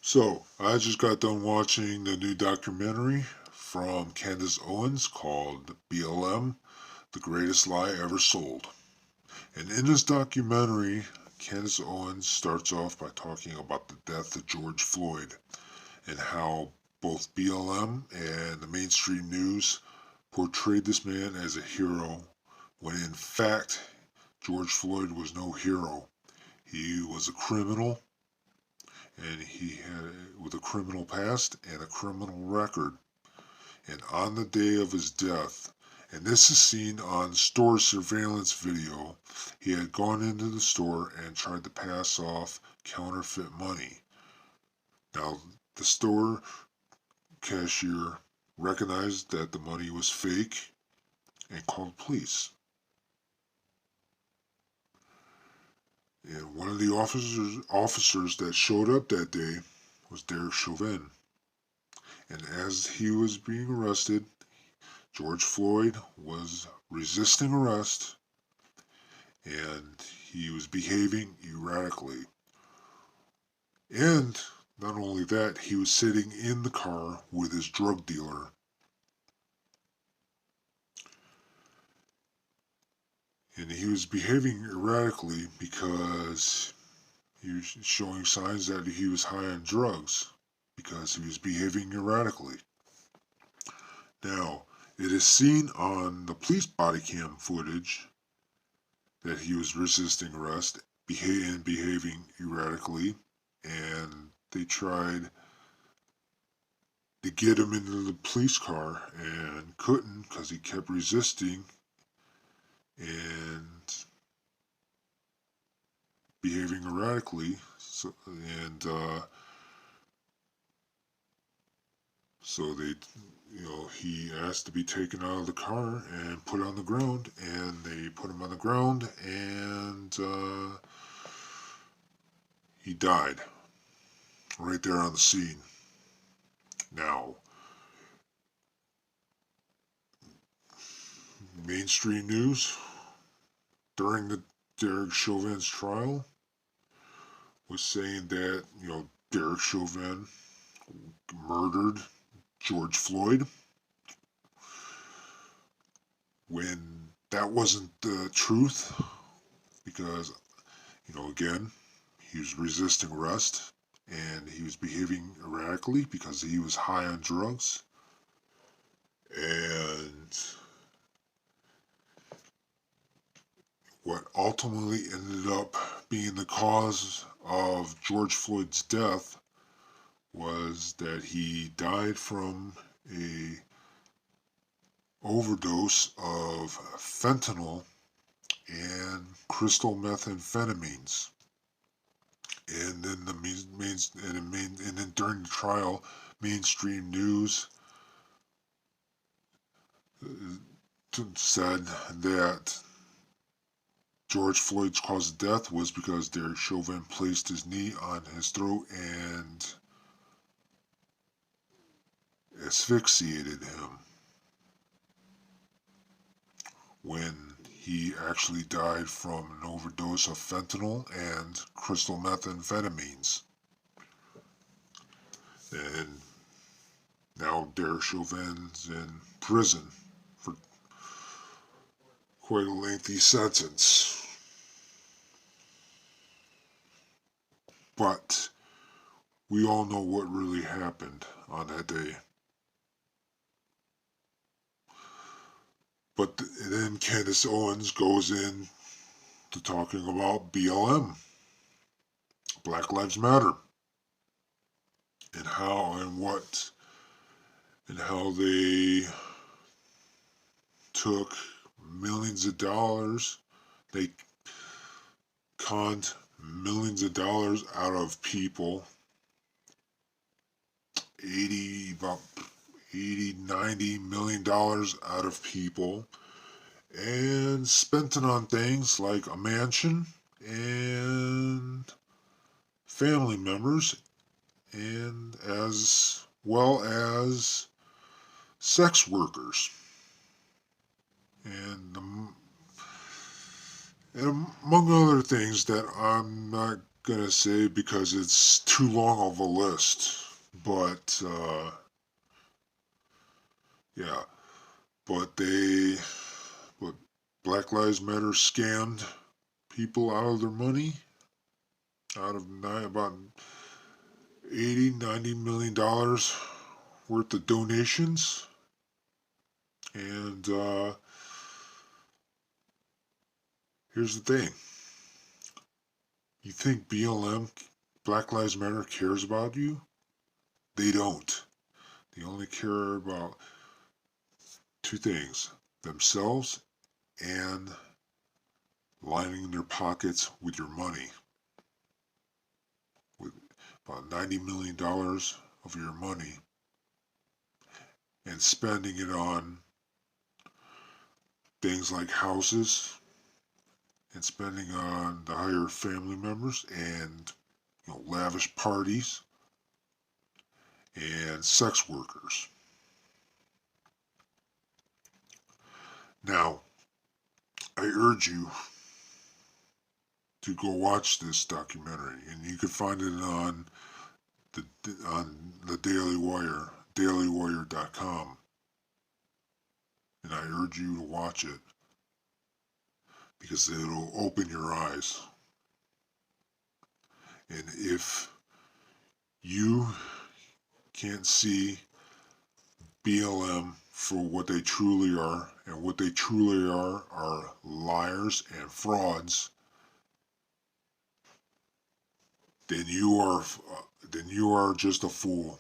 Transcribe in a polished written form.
So, I just got done watching the new documentary from Candice Owens called BLM, The Greatest Lie Ever Sold. And in this documentary, Candice Owens starts off by talking about the death of George Floyd and how both BLM and the mainstream news portrayed this man as a hero when in fact George Floyd was no hero. He was a criminal, and he had with a criminal past and a criminal record. And on the day of his death, and this is seen on store surveillance video, he had gone into the store and tried to pass off counterfeit money. Now, the store cashier recognized that the money was fake and called police. And one of the officers that showed up that day was Derek Chauvin. And as he was being arrested, George Floyd was resisting arrest and he was behaving erratically. And not only that, he was sitting in the car with his drug dealer. And he was behaving erratically because he was showing signs that he was high on drugs because he was behaving erratically. Now, it is seen on the police body cam footage that he was resisting arrest and behaving erratically, and they tried to get him into the police car and couldn't because he kept resisting and behaving erratically. So they, he asked to be taken out of the car and put on the ground, and they put him on the ground, and he died right there on the scene. Now, mainstream news during the Derek Chauvin's trial was saying that, Derek Chauvin murdered George Floyd when that wasn't the truth because, again, he was resisting arrest and he was behaving erratically because he was high on drugs. And what ultimately ended up being the cause of George Floyd's death was that he died from a overdose of fentanyl and crystal methamphetamines. And then and then during the trial, mainstream news said that George Floyd's cause of death was because Derek Chauvin placed his knee on his throat and asphyxiated him, when he actually died from an overdose of fentanyl and crystal methamphetamines. And now Derek Chauvin's in prison for quite a lengthy sentence. But we all know what really happened on that day. But then Candice Owens goes in to talking about BLM, Black Lives Matter, and how they took millions of dollars. They conned millions of dollars out of people. About 80-90 million dollars out of people, and spent it on things like a mansion and family members, and as well as sex workers. And, and among other things that I'm not gonna say because it's too long of a list. But yeah, but but Black Lives Matter scammed people out of their money, out of about 80-90 million dollars worth of donations, and here's the thing: you think BLM, Black Lives Matter, cares about you? They don't. They only care about two things: themselves and lining their pockets with your money, with about $90 million of your money, and spending it on things like houses, and spending on the higher family members, and lavish parties, and sex workers. Now, I urge you to go watch this documentary, and you can find it on the Daily Wire, dailywire.com, and I urge you to watch it because it'll open your eyes. And if you can't see BLM for what they truly are, and what they truly are liars and frauds, then you are just a fool.